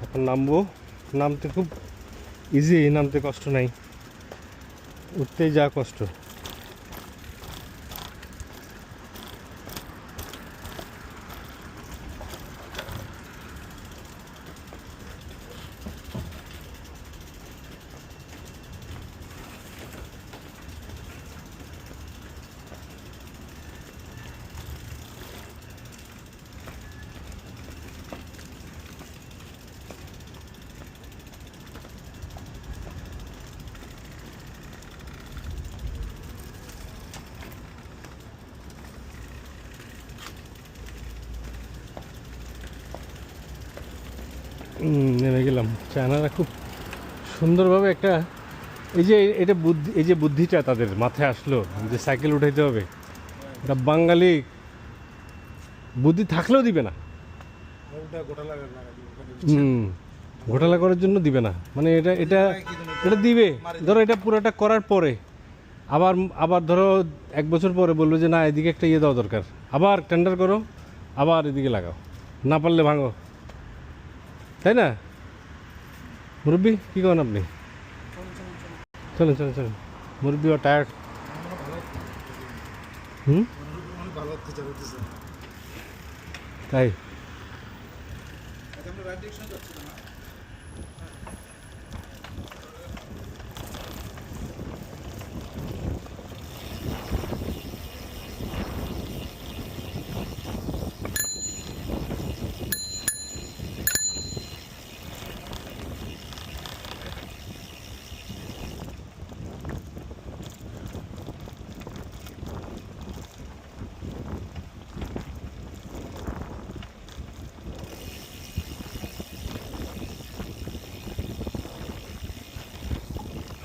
এখন নামবো। নামতে খুব ইজি, নামতে কষ্ট নাই, উঠতেই যা কষ্ট। নেমে গেলাম। চায়নারা খুব সুন্দরভাবে একটা, এই যে এটা বুদ্ধি, এই যে বুদ্ধিটা তাদের মাথায় আসলো যে সাইকেল উঠাইতে হবে, এটা বাঙালি বুদ্ধি থাকলেও দিবে না। ঘোটালা করার জন্য দিবে না, মানে এটা এটা এটা দিবে। ধরো এটা পুরোটা করার পরে আবার আবার ধরো 1 বছর পরে বললো যে না এদিকে একটা ইয়ে দেওয়া দরকার, আবার টেন্ডার করো, আবার এদিকে লাগাও, না পারলে ভাঙো, তাই না মুরব্বী? কী করেন আপনি? চলেন চলেন চলেন, মুরব্বী ও টায়ার্ড। তাই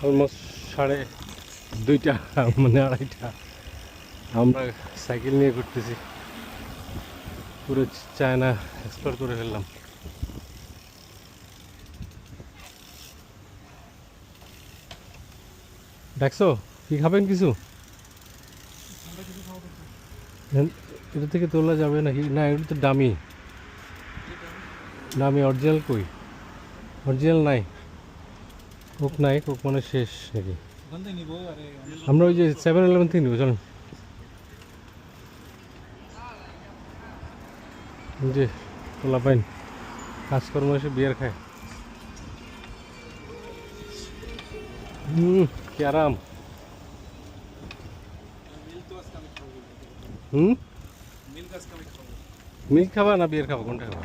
অলমোস্ট 2:30 মানে 2:30 আমরা সাইকেল নিয়ে ঘুরতেছি, পুরো চায়না এক্সপ্লোর করে ফেললাম। দেখছো কি খাবেন কিছু? এটা থেকে তোলা যাবে নাকি? না এটা তো দামি দামি। অরিজিনাল কই? অরিজিনাল নাই, কোক নাই, কোক মানে শেষ নাকি? আমরা ওই যে 7-Eleven থেকে নিবো, চলুন। যে তোলা পাইন কাজকর্ম এসে বিয়ার খায়, কি আরাম। মিল্ক খাবা না বিয়ার খাবা, কোনটা খাবা?